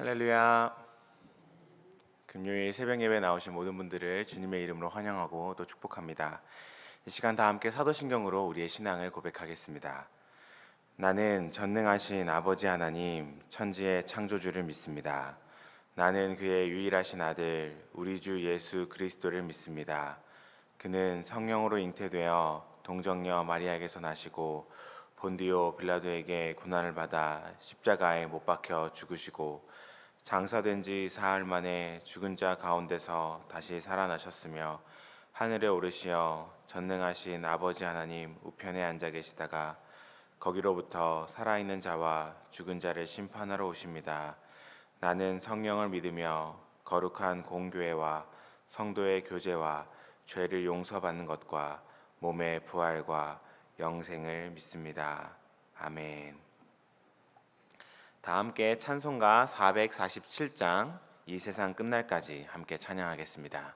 할렐루야. 금요일 새벽 예배 나오신 모든 분들을 주님의 이름으로 환영하고 또 축복합니다. 이 시간 다 함께 사도신경으로 우리의 신앙을 고백하겠습니다. 나는 전능하신 아버지 하나님, 천지의 창조주를 믿습니다. 나는 그의 유일하신 아들, 우리 주 예수 그리스도를 믿습니다. 그는 성령으로 잉태되어 동정녀 마리아에게서 나시고 본디오 빌라도에게 고난을 받아 십자가에 못 박혀 죽으시고 장사된 지 사흘 만에 죽은 자 가운데서 다시 살아나셨으며 하늘에 오르시어 전능하신 아버지 하나님 우편에 앉아 계시다가 거기로부터 살아있는 자와 죽은 자를 심판하러 오십니다. 나는 성령을 믿으며 거룩한 공교회와 성도의 교제와 죄를 용서받는 것과 몸의 부활과 영생을 믿습니다. 아멘. 다 함께 찬송가 447장 이 세상 끝날까지 함께 찬양하겠습니다.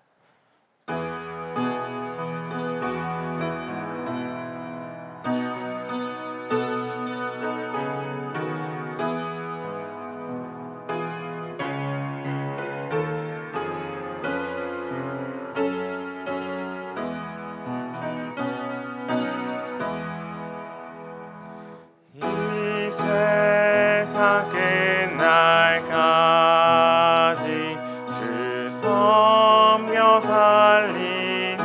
이 세상 끝날까지 주 섬겨 살리니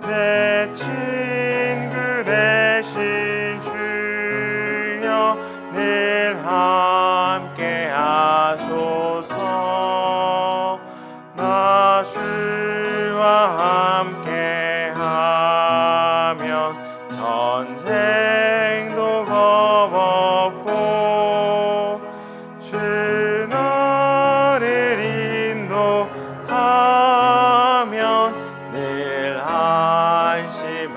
내 친구 되신 주여 늘 함께 하소서. 나 주와 함께 하면 전쟁도 겁없고 주 나를 인도하면 늘 안심하리라.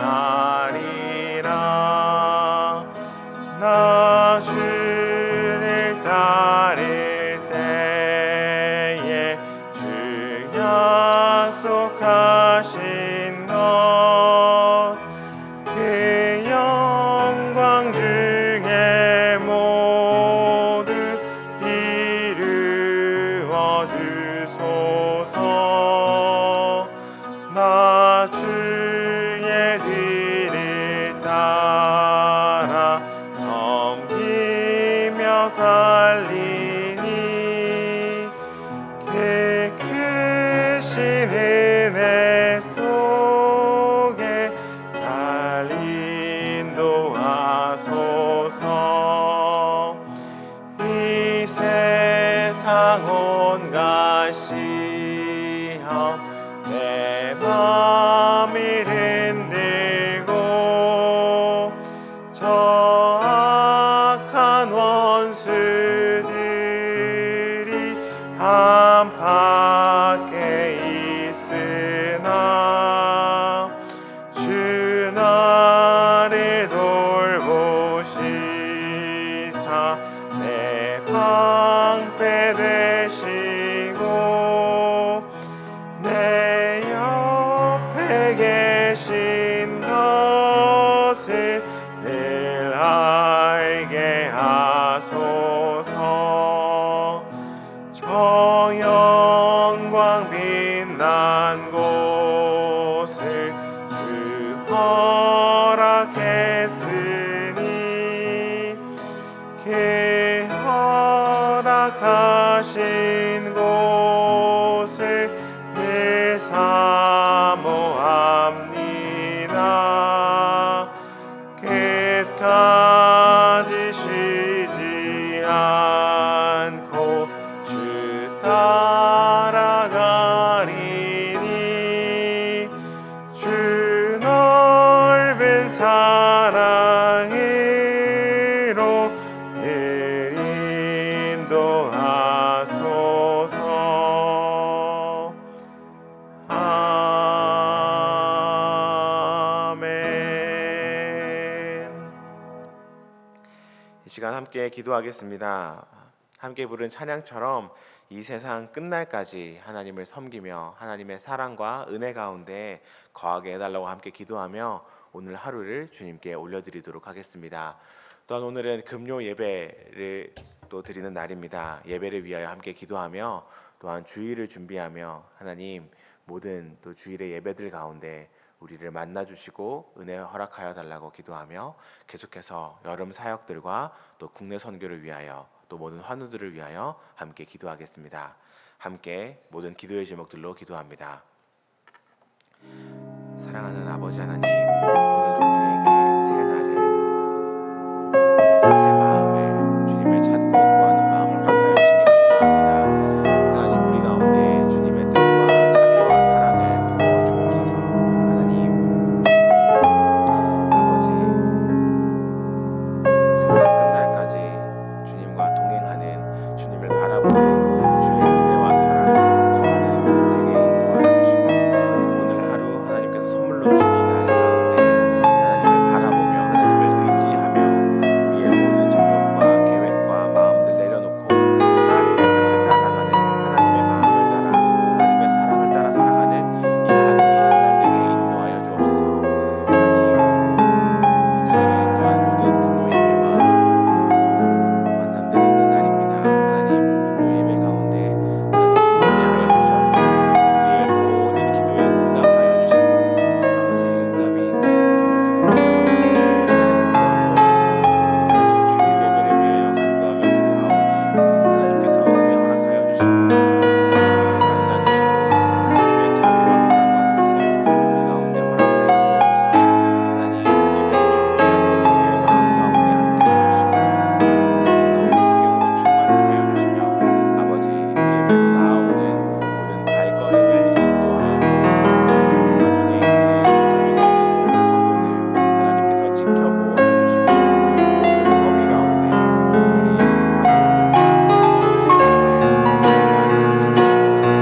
나 주를 따를 때에 주 약속하신 것 그 영광 중에 모두 이루어 주소서. 나 주의 뒤를 따라 섬기며 살리니 그 크신 은혜 속에 날 인도하소서. 이 세상 온갖 시험 내 맘을 흔들고 저 악한 원수들이 안팎에 있으나 주 나를 돌보시사 내 방패 되시고 내 옆에 계신 것을 늘 알게 하소서. 저 영광 빛난 곳을 주 허락했으니 그 허락하신 곳을 늘 사모합니다. 끝까지 쉬지 않고 주 따라가리니 주 넓은 사랑으로 늘 인도하소서. 아멘. 이 시간 함께 기도하겠습니다. 함께 부른 찬양처럼 이 세상 끝날까지 하나님을 섬기며 하나님의 사랑과 은혜 가운데 거하게 해달라고 함께 기도하며 오늘 하루를 주님께 올려드리도록 하겠습니다. 또한 오늘은 금요 예배를 또 드리는 날입니다. 예배를 위하여 함께 기도하며 또한 주일을 준비하며 하나님 모든 또 주일의 예배들 가운데 우리를 만나 주시고 은혜 허락하여 달라고 기도하며 계속해서 여름 사역들과 또 국내 선교를 위하여 또 모든 환우들을 위하여 함께 기도하겠습니다. 함께 모든 기도의 제목들로 기도합니다. 사랑하는 아버지 하나님, 오늘도 우리에게 새 날을, 새 마음을, 주님을 찾고 구하는 마음을 허락하여 주시니 감사합니다. 하나님, 우리 가운데 주님의 뜻과 자비와 사랑을 부어 주옵소서. 하나님 아버지, 세상 끝날까지 주님과 동행하는, 주님을 바라보는 주의 은혜와 사랑으로 거하는 우리들 되게 인도하여 주시고, 오늘 하루 하나님께서 선물로 주신 이 날 가운데 하나님을 바라보며 하나님을 의지하며 우리의 모든 정욕과 계획과 마음들 내려놓고 하나님의 뜻을 따라가는, 하나님의 마음을 따라 하나님의 사랑을 따라 살아가는 이 하루 이 한 날 되게 인도하여 주옵소서. 하나님, 오늘은 또한 모든 금요 예배와 만남들이 있는 날입니다. 하나님, 금요 예배 가운데 하나님 임재하여 주셔서 우리의 모든 기도에 응답하여 주시고 아버지 응답이 있는 금요 기도를 할 수 있도록 하나님을 도와주옵소서. 하나님, 주일 예배를 위하여 간구하며 기도하오니 하나님께서 은혜 허락하여 주시고 하나님 우리를 만나 주시고 하나님의 자비와 사랑과 뜻을 우리 가운데 허락하여 주옵소서. 하나님, 예배를 준비하는 우리의 마음 가운데 함께하여 주시고 하나님 목사님 가운데 성령으로 충만케 하여 주시며 아버지 예배로 나아오는 모든 발걸음을 인도하여 주옵소서. 교가 중에 있는, 주터 중에 있는 모든 성도들 하나님께서 지켜보호하여 주시고 모든 더위 가운데 특별히 환우를 통해 어르신들을 건강한 대로 지켜주옵소서. 하나님의 뜻이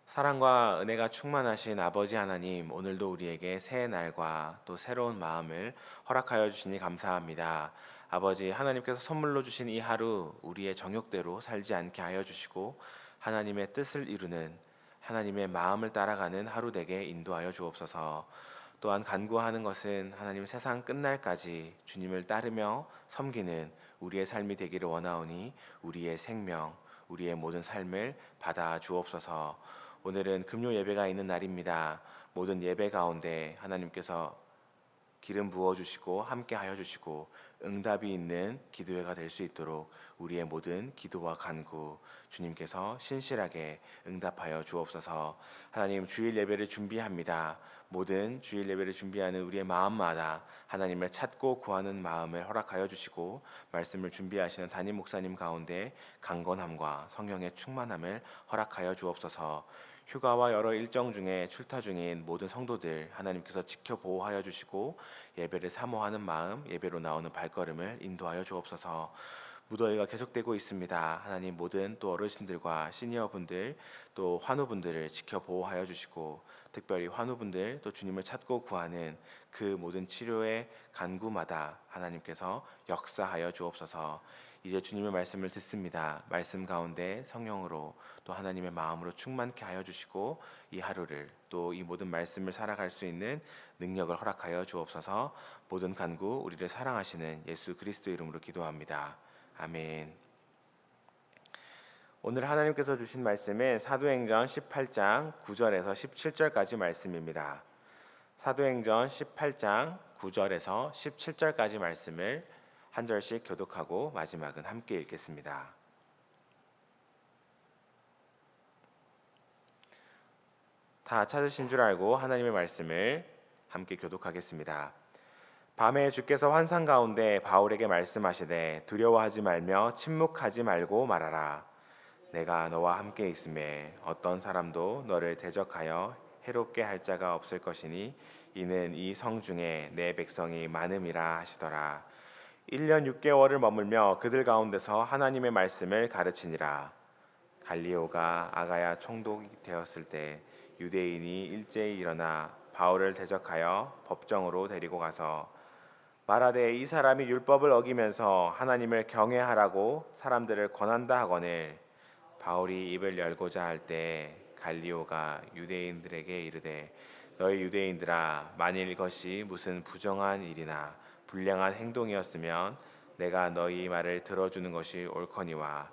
사랑과 은혜가 충만하신 아버지 하나님, 오늘도 우리에게 새 날과 또 새로운 마음을 허락하여 주시니 감사합니다. 아버지 하나님께서 선물로 주신 이 하루 우리의 정욕대로 살지 않게 하여 주시고 하나님의 뜻을 이루는, 하나님의 마음을 따라가는 하루 되게 인도하여 주옵소서. 또한 간구하는 것은 하나님 세상 끝날까지 주님을 따르며 섬기는 우리의 삶이 되기를 원하오니 우리의 생명, 우리의 모든 삶을 받아 주옵소서. 오늘은 금요 예배가 있는 날입니다. 모든 예배 가운데 하나님께서 기름 부어 주시고 함께 하여 주시고 응답이 있는 기도회가 될 수 있도록 우리의 모든 기도와 간구 주님께서 신실하게 응답하여 주옵소서. 하나님, 주일 예배를 준비합니다. 모든 주일 예배를 준비하는 우리의 마음마다 하나님을 찾고 구하는 마음을 허락하여 주시고 말씀을 준비하시는 담임 목사님 가운데 강건함과 성령의 충만함을 허락하여 주옵소서. 휴가와 여러 일정 중에 출타 중인 모든 성도들 하나님께서 지켜 보호하여 주시고 예배를 사모하는 마음, 예배로 나오는 발걸음을 인도하여 주옵소서. 무더위가 계속되고 있습니다. 하나님, 모든 또 어르신들과 시니어분들 또 환우분들을 지켜 보호하여 주시고 특별히 환우분들 또 주님을 찾고 구하는 그 모든 치료의 간구마다 하나님께서 역사하여 주옵소서. 이제 주님의 말씀을 듣습니다. 말씀 가운데 성령으로 또 하나님의 마음으로 충만케 하여 주시고 이 하루를 또 이 모든 말씀을 살아갈 수 있는 능력을 허락하여 주옵소서. 모든 간구 우리를 사랑하시는 예수 그리스도 이름으로 기도합니다. 아멘. 오늘 하나님께서 주신 말씀은 사도행전 18장 9절에서 17절까지 말씀입니다. 사도행전 18장 9절에서 17절까지 말씀을 한 절씩 교독하고 마지막은 함께 읽겠습니다. 다 찾으신 줄 알고 하나님의 말씀을 함께 교독하겠습니다. 밤에 주께서 환상 가운데 바울에게 말씀하시되 두려워하지 말며 침묵하지 말고 말하라. 내가 너와 함께 있음에 어떤 사람도 너를 대적하여 해롭게 할 자가 없을 것이니 이는 이 성 중에 내 백성이 많음이라 하시더라. 1년 6개월을 머물며 그들 가운데서 하나님의 말씀을 가르치니라. 갈리오가 아가야 총독이 되었을 때 유대인이 일제히 일어나 바울을 대적하여 법정으로 데리고 가서 말하되 이 사람이 율법을 어기면서 하나님을 경외하라고 사람들을 권한다 하거늘. 바울이 입을 열고자 할 때 갈리오가 유대인들에게 이르되 너희 유대인들아, 만일 이것이 무슨 부정한 일이나 불량한 행동이었으면 내가 너희 말을 들어주는 것이 옳거니와,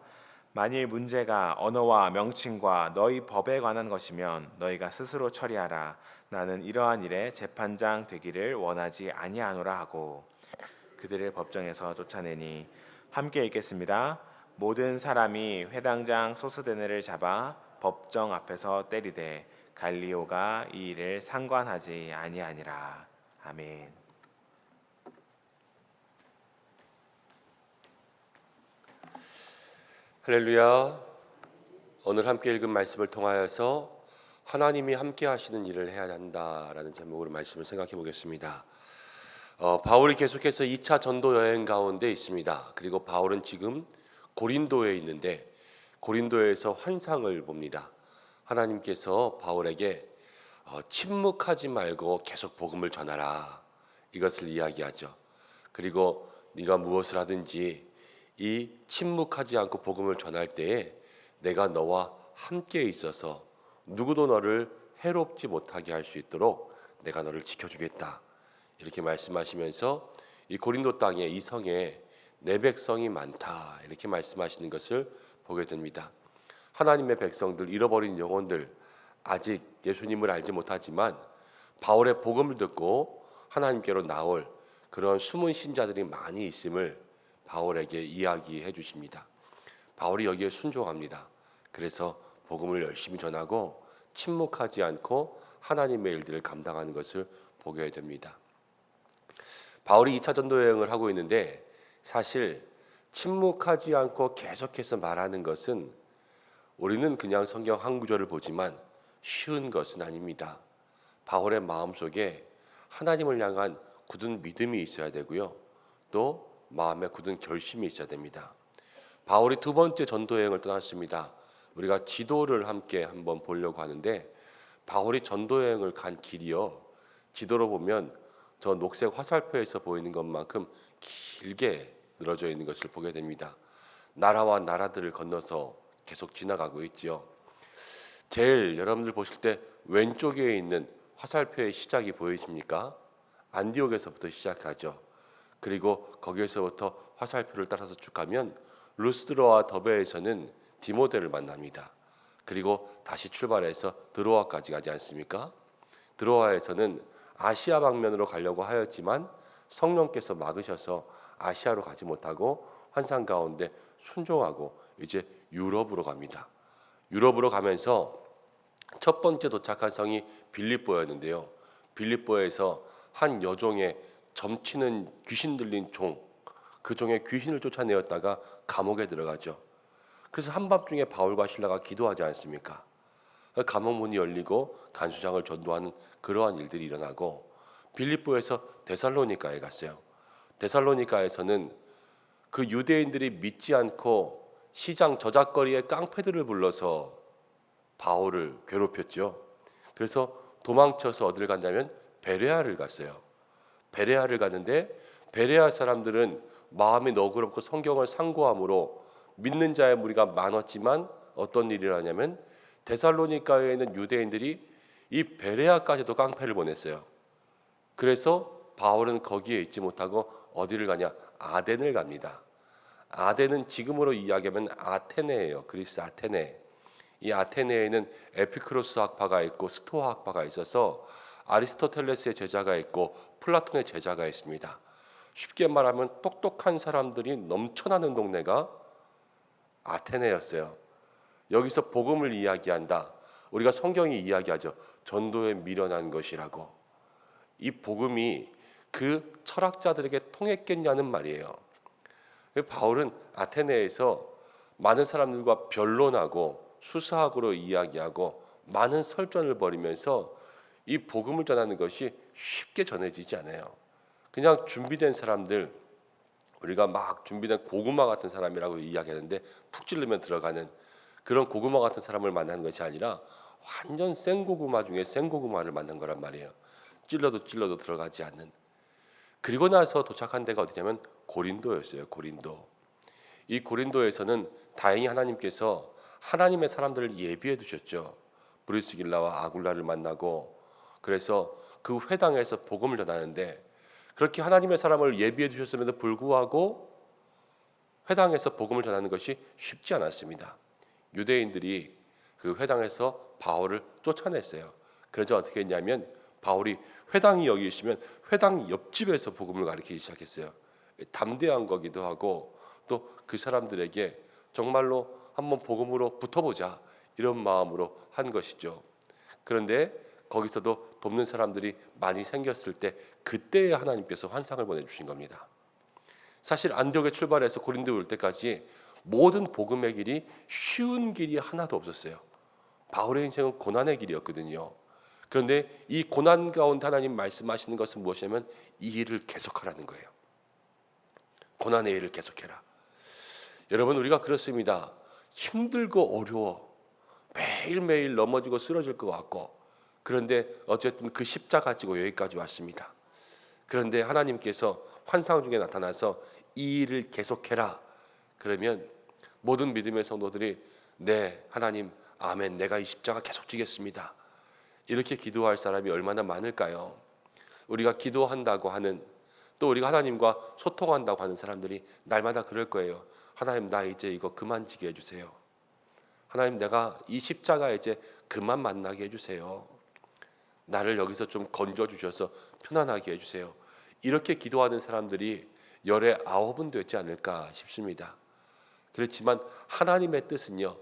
만일 문제가 언어와 명칭과 너희 법에 관한 것이면 너희가 스스로 처리하라. 나는 이러한 일에 재판장 되기를 원하지 아니하노라 하고 그들을 법정에서 쫓아내니, 함께 읽겠습니다. 모든 사람이 회당장 소스데네를 잡아 법정 앞에서 때리되 갈리오가 이 일을 상관하지 아니하니라. 아멘. 할렐루야. 오늘 함께 읽은 말씀을 통하여서 하나님이 함께 하시는 일을 해야 한다라는 제목으로 말씀을 생각해 보겠습니다. 바울이 계속해서 2차 전도 여행 가운데 있습니다. 그리고 바울은 지금 고린도에 있는데 고린도에서 환상을 봅니다. 하나님께서 바울에게 침묵하지 말고 계속 복음을 전하라, 이것을 이야기하죠. 그리고 네가 무엇을 하든지 이 침묵하지 않고 복음을 전할 때에 내가 너와 함께 있어서 누구도 너를 해롭지 못하게 할 수 있도록 내가 너를 지켜주겠다, 이렇게 말씀하시면서 이 고린도 땅에 이 성에 내 백성이 많다, 이렇게 말씀하시는 것을 보게 됩니다. 하나님의 백성들, 잃어버린 영혼들, 아직 예수님을 알지 못하지만 바울의 복음을 듣고 하나님께로 나올 그런 숨은 신자들이 많이 있음을 바울에게 이야기해 주십니다. 바울이 여기에 순종합니다. 그래서 복음을 열심히 전하고 침묵하지 않고 하나님의 일들을 감당하는 것을 보게 됩니다. 바울이 2차 전도 여행을 하고 있는데 사실 침묵하지 않고 계속해서 말하는 것은 우리는 그냥 성경 한 구절을 보지만 쉬운 것은 아닙니다. 바울의 마음속에 하나님을 향한 굳은 믿음이 있어야 되고요, 또 마음에 굳은 결심이 있어야 됩니다. 바울이 두 번째 전도 여행을 떠났습니다. 우리가 지도를 함께 한번 보려고 하는데, 바울이 전도 여행을 간 길이요, 지도로 보면 저 녹색 화살표에서 보이는 것만큼 길게 늘어져 있는 것을 보게 됩니다. 나라와 나라들을 건너서 계속 지나가고 있죠. 제일 여러분들 보실 때 왼쪽에 있는 화살표의 시작이 보이십니까? 안디옥에서부터 시작하죠. 그리고 거기에서부터 화살표를 따라서 쭉 가면 루스드로와 더베에서는 디모데를 만납니다. 그리고 다시 출발해서 드로아까지 가지 않습니까? 드로아에서는 아시아 방면으로 가려고 하였지만 성령께서 막으셔서 아시아로 가지 못하고 환상 가운데 순종하고 이제 유럽으로 갑니다. 유럽으로 가면서 첫 번째 도착한 성이 빌립보였는데요. 빌립보에서 한 여종의 점치는 귀신 들린 종, 그 종의 귀신을 쫓아내었다가 감옥에 들어가죠. 그래서 한밤중에 바울과 실라가 기도하지 않습니까? 감옥 문이 열리고 간수장을 전도하는 그러한 일들이 일어나고, 빌립보에서 데살로니가에 갔어요. 데살로니가에서는 그 유대인들이 믿지 않고 시장 저작거리에 깡패들을 불러서 바울을 괴롭혔죠. 그래서 도망쳐서 어디를 갔냐면 베레아를 갔어요. 베레아를 갔는데 베레아 사람들은 마음이 너그럽고 성경을 상고함으로 믿는 자의 무리가 많았지만 어떤 일이 일어나냐면 데살로니가에 있는 유대인들이 이 베레아까지도 깡패를 보냈어요. 그래서 바울은 거기에 있지 못하고 어디를 가냐? 아덴을 갑니다. 아덴은 지금으로 이야기하면 아테네예요. 그리스 아테네. 이 아테네에는 에피크로스 학파가 있고 스토아 학파가 있어서 아리스토텔레스의 제자가 있고 플라톤의 제자가 있습니다. 쉽게 말하면 똑똑한 사람들이 넘쳐나는 동네가 아테네였어요. 여기서 복음을 이야기한다. 우리가 성경이 이야기하죠. 전도에 미련한 것이라고. 이 복음이 그 철학자들에게 통했겠냐는 말이에요. 바울은 아테네에서 많은 사람들과 변론하고 수사학으로 이야기하고 많은 설전을 벌이면서 이 복음을 전하는 것이 쉽게 전해지지 않아요. 그냥 준비된 사람들, 우리가 막 준비된 고구마 같은 사람이라고 이야기하는데 푹 찌르면 들어가는 그런 고구마 같은 사람을 만나는 것이 아니라 완전 생고구마 중에 생고구마를 만난 거란 말이에요. 찔러도 들어가지 않는. 그리고 나서 도착한 데가 어디냐면 고린도였어요. 고린도. 이 고린도에서는 다행히 하나님께서 하나님의 사람들을 예비해 두셨죠. 브리스길라와 아굴라를 만나고, 그래서 그 회당에서 복음을 전하는데, 그렇게 하나님의 사람을 예비해 두셨음에도 불구하고 회당에서 복음을 전하는 것이 쉽지 않았습니다. 유대인들이 그 회당에서 바울을 쫓아냈어요. 그래서 어떻게 했냐면 바울이 회당이 여기 있으면 회당 옆집에서 복음을 가르치기 시작했어요. 담대한 거기도 하고, 또 그 사람들에게 정말로 한번 복음으로 붙어보자 이런 마음으로 한 것이죠. 그런데 거기서도 돕는 사람들이 많이 생겼을 때, 그때에 하나님께서 환상을 보내주신 겁니다. 사실 안디옥에 출발해서 고린도에 올 때까지 모든 복음의 길이 쉬운 길이 하나도 없었어요. 바울의 인생은 고난의 길이었거든요. 그런데 이 고난 가운데 하나님 말씀하시는 것은 무엇이냐면 이 일을 계속하라는 거예요. 고난의 일을 계속해라. 여러분, 우리가 그렇습니다. 힘들고 어려워. 매일매일 넘어지고 쓰러질 것 같고, 그런데 어쨌든 그 십자가 지고 여기까지 왔습니다. 그런데 하나님께서 환상 중에 나타나서 이 일을 계속해라. 그러면 모든 믿음의 성도들이 네, 하나님, 아멘, 내가 이 십자가 계속 지겠습니다. 이렇게 기도할 사람이 얼마나 많을까요? 우리가 기도한다고 하는, 또 우리가 하나님과 소통한다고 하는 사람들이 날마다 그럴 거예요. 하나님, 나 이제 이거 그만 지게 해주세요. 하나님, 내가 이 십자가 이제 그만 만나게 해주세요. 나를 여기서 좀 건져주셔서 편안하게 해주세요. 이렇게 기도하는 사람들이 열에 9은 되지 않을까 싶습니다. 그렇지만 하나님의 뜻은요,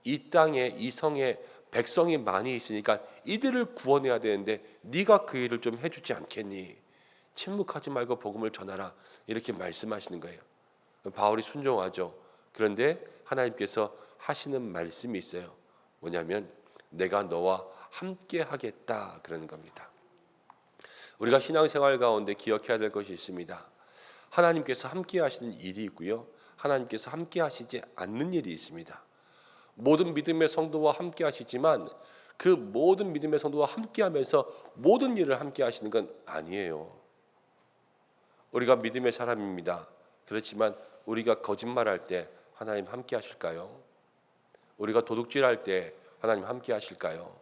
이 땅에 이 성에 백성이 많이 있으니까 이들을 구원해야 되는데 네가 그 일을 좀 해주지 않겠니? 침묵하지 말고 복음을 전하라, 이렇게 말씀하시는 거예요. 바울이 순종하죠. 그런데 하나님께서 하시는 말씀이 있어요. 뭐냐면 내가 너와 함께 하겠다, 그러는 겁니다. 우리가 신앙생활 가운데 기억해야 될 것이 있습니다. 하나님께서 함께 하시는 일이 있고요, 하나님께서 함께 하시지 않는 일이 있습니다. 모든 믿음의 성도와 함께 하시지만 그 모든 믿음의 성도와 함께 하면서 모든 일을 함께 하시는 건 아니에요. 우리가 믿음의 사람입니다. 그렇지만 우리가 거짓말할 때 하나님 함께 하실까요? 우리가 도둑질할 때 하나님 함께 하실까요?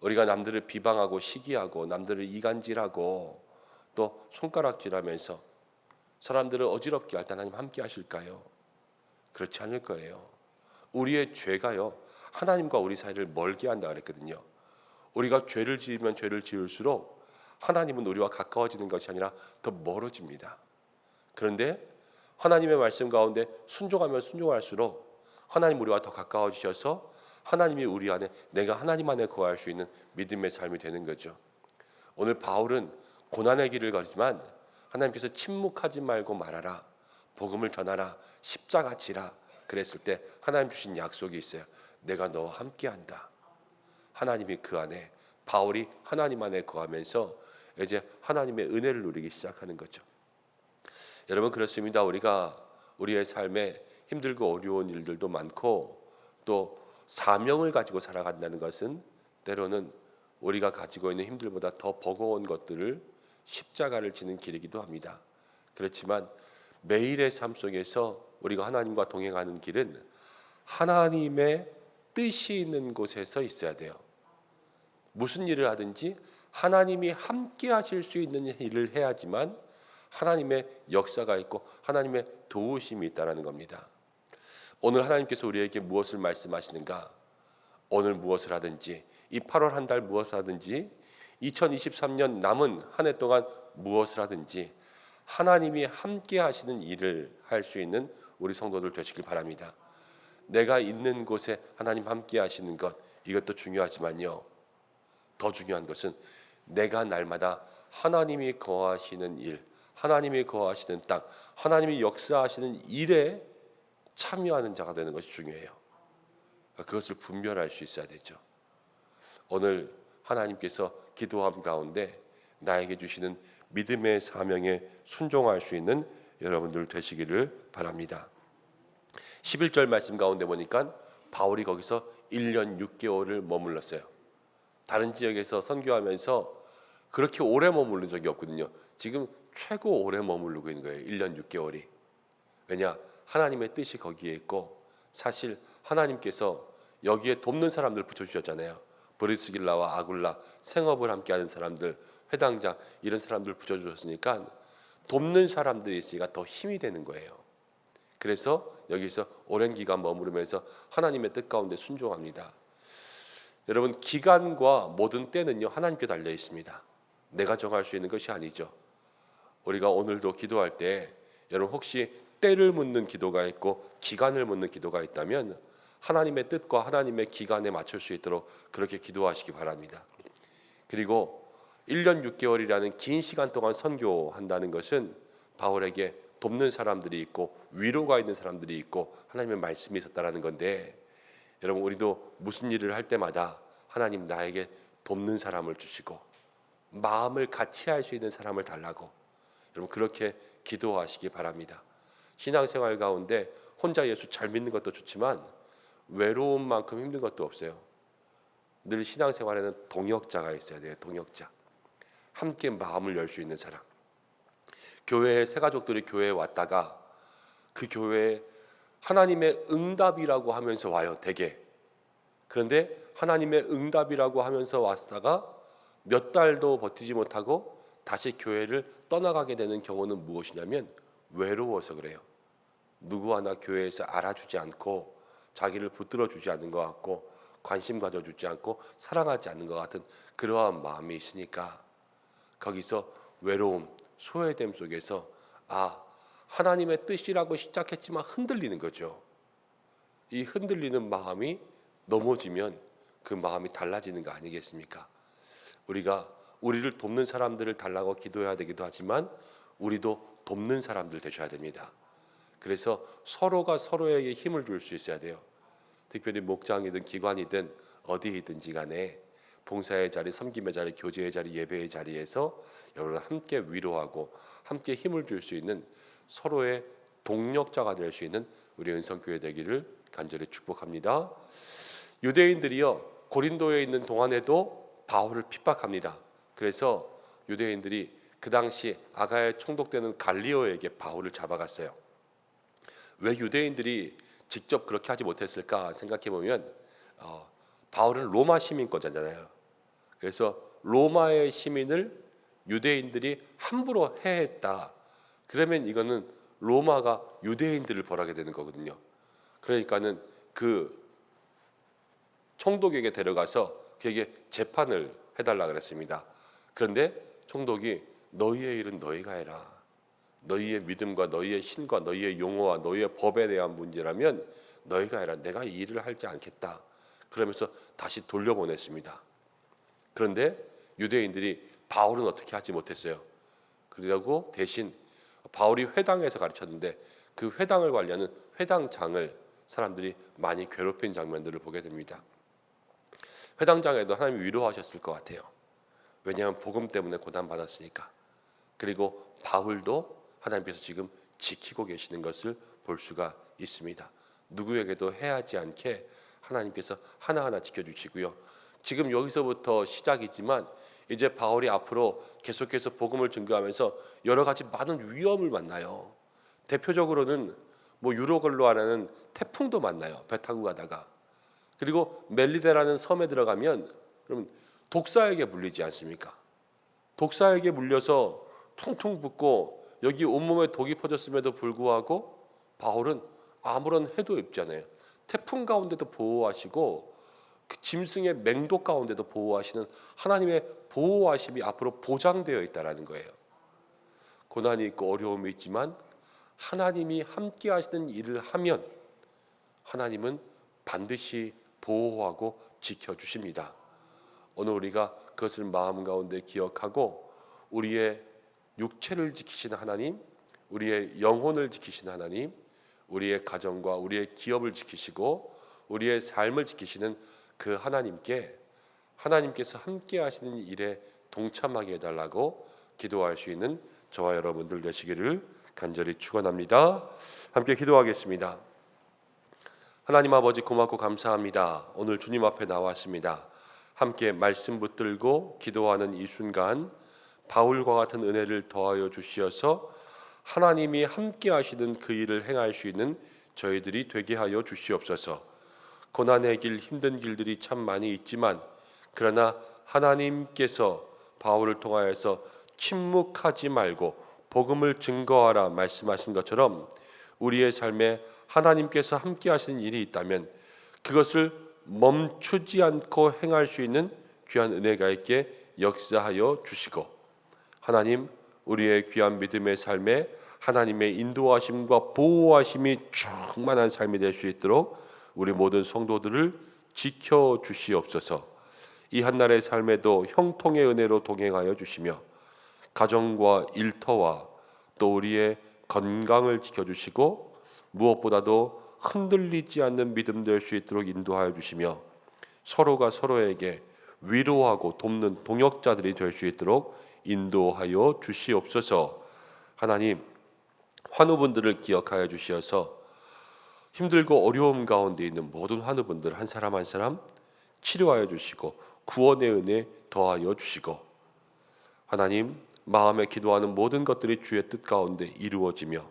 우리가 남들을 비방하고 시기하고 남들을 이간질하고 또 손가락질하면서 사람들을 어지럽게 할 때 하나님 함께 하실까요? 그렇지 않을 거예요. 우리의 죄가요, 하나님과 우리 사이를 멀게 한다 그랬거든요. 우리가 죄를 지으면 죄를 지을수록 하나님은 우리와 가까워지는 것이 아니라 더 멀어집니다. 그런데 하나님의 말씀 가운데 순종하면 순종할수록 하나님 우리와 더 가까워지셔서 하나님이 우리 안에, 내가 하나님 안에 거할 수 있는 믿음의 삶이 되는 거죠. 오늘 바울은 고난의 길을 가지만 하나님께서 침묵하지 말고 말하라, 복음을 전하라, 십자가 지라 그랬을 때 하나님 주신 약속이 있어요. 내가 너와 함께한다. 하나님이 그 안에, 바울이 하나님 안에 거하면서 이제 하나님의 은혜를 누리기 시작하는 거죠. 여러분, 그렇습니다. 우리가 우리의 삶에 힘들고 어려운 일들도 많고 또 사명을 가지고 살아간다는 것은 때로는 우리가 가지고 있는 힘들보다 더 버거운 것들을 십자가를 지는 길이기도 합니다. 그렇지만 매일의 삶 속에서 우리가 하나님과 동행하는 길은 하나님의 뜻이 있는 곳에서 있어야 돼요. 무슨 일을 하든지 하나님이 함께 하실 수 있는 일을 해야지만 하나님의 역사가 있고 하나님의 도우심이 있다는 겁니다. 오늘 하나님께서 우리에게 무엇을 말씀하시는가? 오늘 무엇을 하든지, 이 8월 한 달 무엇을 하든지, 2023년 남은 한 해 동안 무엇을 하든지 하나님이 함께 하시는 일을 할 수 있는 우리 성도들 되시길 바랍니다. 내가 있는 곳에 하나님 함께 하시는 것, 이것도 중요하지만요, 더 중요한 것은 내가 날마다 하나님이 거하시는 일, 하나님이 거하시는 땅, 하나님이 역사하시는 일에 참여하는 자가 되는 것이 중요해요. 그것을 분별할 수 있어야 되죠. 오늘 하나님께서 기도함 가운데 나에게 주시는 믿음의 사명에 순종할 수 있는 여러분들 되시기를 바랍니다. 11절 말씀 가운데 보니까 바울이 거기서 1년 6개월을 머물렀어요. 다른 지역에서 선교하면서 그렇게 오래 머무른 적이 없거든요. 지금 최고 오래 머무르고 있는 거예요. 1년 6개월이. 왜냐? 하나님의 뜻이 거기에 있고, 사실 하나님께서 여기에 돕는 사람들 붙여주셨잖아요. 브리스길라와 아굴라, 생업을 함께하는 사람들, 회당장 이런 사람들 붙여주셨으니까 돕는 사람들이 있으니까 더 힘이 되는 거예요. 그래서 여기서 오랜 기간 머무르면서 하나님의 뜻 가운데 순종합니다. 여러분, 기간과 모든 때는요 하나님께 달려 있습니다. 내가 정할 수 있는 것이 아니죠. 우리가 오늘도 기도할 때 여러분 혹시 때를 묻는 기도가 있고 기간을 묻는 기도가 있다면 하나님의 뜻과 하나님의 기간에 맞출 수 있도록 그렇게 기도하시기 바랍니다. 그리고 1년 6개월이라는 긴 시간 동안 선교한다는 것은 바울에게 돕는 사람들이 있고 위로가 있는 사람들이 있고 하나님의 말씀이 있었다라는 건데, 여러분 우리도 무슨 일을 할 때마다 하나님 나에게 돕는 사람을 주시고 마음을 같이 할 수 있는 사람을 달라고, 여러분 그렇게 기도하시기 바랍니다. 신앙생활 가운데 혼자 예수 잘 믿는 것도 좋지만 외로운 만큼 힘든 것도 없어요. 늘 신앙생활에는 동역자가 있어야 돼요. 동역자. 함께 마음을 열 수 있는 사람. 교회에 새 가족들이 교회에 왔다가 그 교회에 하나님의 응답이라고 하면서 와요. 대개. 그런데 하나님의 응답이라고 하면서 왔다가 몇 달도 버티지 못하고 다시 교회를 떠나가게 되는 경우는 무엇이냐면 외로워서 그래요. 누구 하나 교회에서 알아주지 않고 자기를 붙들어주지 않는 것 같고 관심 가져주지 않고 사랑하지 않는 것 같은 그러한 마음이 있으니까 거기서 외로움, 소외됨 속에서 하나님의 뜻이라고 시작했지만 흔들리는 거죠. 이 흔들리는 마음이 넘어지면 그 마음이 달라지는 거 아니겠습니까? 우리가 우리를 돕는 사람들을 달라고 기도해야 되기도 하지만 우리도 돕는 사람들 되셔야 됩니다. 그래서 서로가 서로에게 힘을 줄 수 있어야 돼요. 특별히 목장이든 기관이든 어디이든지 간에 봉사의 자리, 섬김의 자리, 교제의 자리, 예배의 자리에서 여러분 함께 위로하고 함께 힘을 줄 수 있는 서로의 동력자가 될 수 있는 우리 은성교회 되기를 간절히 축복합니다. 유대인들이요 고린도에 있는 동안에도 바울을 핍박합니다. 그래서 유대인들이 그 당시 아가에 총독되는 갈리오에게 바울을 잡아갔어요. 왜 유대인들이 직접 그렇게 하지 못했을까 생각해 보면 바울은 로마 시민권자잖아요. 그래서 로마의 시민을 유대인들이 함부로 해했다. 그러면 이거는 로마가 유대인들을 벌하게 되는 거거든요. 그러니까는 그 총독에게 데려가서 그에게 재판을 해달라 그랬습니다. 그런데 총독이 너희의 일은 너희가 해라. 너희의 믿음과 너희의 신과 너희의 용어와 너희의 법에 대한 문제라면 너희가 해라. 내가 이 일을 하지 않겠다. 그러면서 다시 돌려보냈습니다. 그런데 유대인들이 바울은 어떻게 하지 못했어요. 그러고 대신 바울이 회당에서 가르쳤는데 그 회당을 관리하는 회당장을 사람들이 많이 괴롭힌 장면들을 보게 됩니다. 회당장에도 하나님이 위로하셨을 것 같아요. 왜냐하면 복음 때문에 고난받았으니까. 그리고 바울도 하나님께서 지금 지키고 계시는 것을 볼 수가 있습니다. 누구에게도 해하지 않게 하나님께서 하나하나 지켜주시고요. 지금 여기서부터 시작이지만 이제 바울이 앞으로 계속해서 복음을 증거하면서 여러 가지 많은 위험을 만나요. 대표적으로는 유로글로 하는 태풍도 만나요. 배 타고 가다가. 그리고 멜리데라는 섬에 들어가면 그럼 독사에게 물리지 않습니까? 독사에게 물려서 퉁퉁 붓고 여기 온몸에 독이 퍼졌음에도 불구하고 바울은 아무런 해도 입지 않아요. 태풍 가운데도 보호하시고 그 짐승의 맹독 가운데도 보호하시는 하나님의 보호하심이 앞으로 보장되어 있다는 거예요. 고난이 있고 어려움이 있지만 하나님이 함께 하시는 일을 하면 하나님은 반드시 보호하고 지켜주십니다. 오늘 우리가 그것을 마음 가운데 기억하고 우리의 육체를 지키시는 하나님, 우리의 영혼을 지키시는 하나님, 우리의 가정과 우리의 기업을 지키시고 우리의 삶을 지키시는 그 하나님께서 함께 하시는 일에 동참하게 해달라고 기도할 수 있는 저와 여러분들 되시기를 간절히 축원합니다. 함께 기도하겠습니다. 하나님 아버지 고맙고 감사합니다. 오늘 주님 앞에 나왔습니다. 함께 말씀 붙들고 기도하는 이 순간 바울과 같은 은혜를 더하여 주시어서 하나님이 함께 하시는 그 일을 행할 수 있는 저희들이 되게 하여 주시옵소서. 고난의 길, 힘든 길들이 참 많이 있지만 그러나 하나님께서 바울을 통하여서 침묵하지 말고 복음을 증거하라 말씀하신 것처럼 우리의 삶에 하나님께서 함께 하시는 일이 있다면 그것을 멈추지 않고 행할 수 있는 귀한 은혜가 있게 역사하여 주시고, 하나님 우리의 귀한 믿음의 삶에 하나님의 인도하심과 보호하심이 충만한 삶이 될 수 있도록 우리 모든 성도들을 지켜 주시옵소서. 이 한날의 삶에도 형통의 은혜로 동행하여 주시며 가정과 일터와 또 우리의 건강을 지켜주시고 무엇보다도 흔들리지 않는 믿음 될 수 있도록 인도하여 주시며 서로가 서로에게 위로하고 돕는 동역자들이 될 수 있도록 인도하여 주시옵소서. 하나님, 환우분들을 기억하여 주시어서 힘들고 어려움 가운데 있는 모든 환우분들 한 사람 한 사람 치료하여 주시고 구원의 은혜 더하여 주시고, 하나님 마음에 기도하는 모든 것들이 주의 뜻 가운데 이루어지며,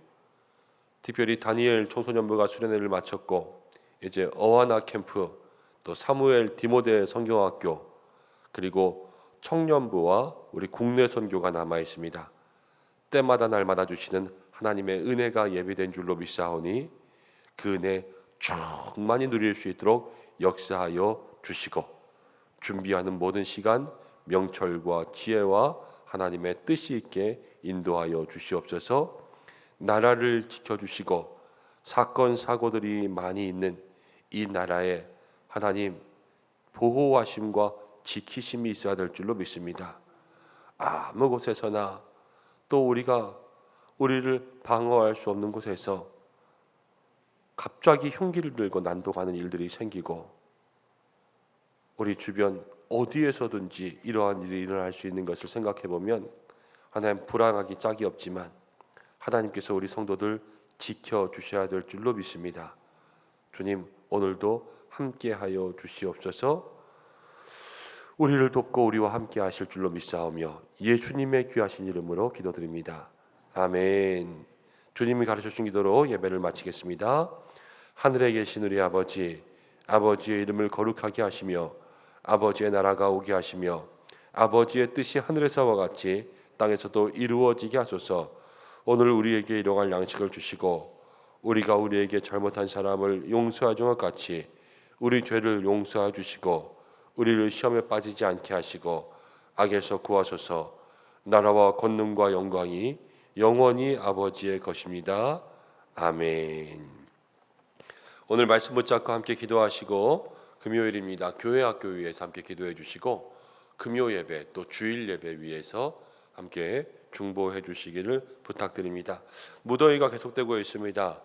특별히 다니엘 청소년부가 수련회를 마쳤고 이제 어와나 캠프, 또 사무엘 디모데 성경학교, 그리고 청년부와 우리 국내 선교가 남아 있습니다. 때마다 날마다 주시는 하나님의 은혜가 예비된 줄로 믿사오니 그 은혜 충만히 누릴 수 있도록 역사하여 주시고, 준비하는 모든 시간 명철과 지혜와 하나님의 뜻이 있게 인도하여 주시옵소서. 나라를 지켜주시고 사건 사고들이 많이 있는 이 나라에 하나님 보호하심과 지키심이 있어야 될 줄로 믿습니다. 아무 곳에서나 또 우리를 방어할 수 없는 곳에서 갑자기 흉기를 들고 난동하는 일들이 생기고 우리 주변 어디에서든지 이러한 일이 일어날 수 있는 것을 생각해 보면 하나님 불안하기 짝이 없지만 하나님께서 우리 성도들 지켜주셔야 될 줄로 믿습니다. 주님, 오늘도 함께하여 주시옵소서. 우리를 돕고 우리와 함께 하실 줄로 믿사오며 예수님의 귀하신 이름으로 기도드립니다. 아멘. 주님이 가르쳐주신 기도로 예배를 마치겠습니다. 하늘에 계신 우리 아버지, 아버지의 이름을 거룩하게 하시며 아버지의 나라가 오게 하시며 아버지의 뜻이 하늘에서와 같이 땅에서도 이루어지게 하소서. 오늘 우리에게 일용할 양식을 주시고 우리가 우리에게 잘못한 사람을 용서하는 것 같이 우리 죄를 용서해 주시고 우리를 시험에 빠지지 않게 하시고 악에서 구하소서. 나라와 권능과 영광이 영원히 아버지의 것입니다. 아멘. 오늘 말씀 붙잡고 함께 기도하시고 금요일입니다. 교회 학교 위에서 함께 기도해 주시고 금요 예배 또 주일 예배 위에서 함께 중보해 주시기를 부탁드립니다. 무더위가 계속되고 있습니다.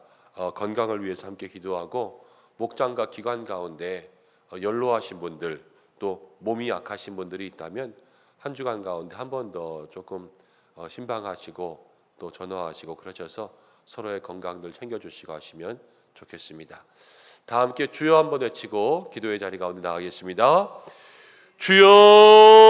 건강을 위해서 함께 기도하고 목장과 기관 가운데 연로하신 분들 또 몸이 약하신 분들이 있다면 한 주간 가운데 한 번 더 조금 신방하시고 또 전화하시고 그러셔서 서로의 건강들 챙겨주시고 하시면 좋겠습니다. 다 함께 주여 한번 외치고 기도의 자리 가운데 나가겠습니다. 주여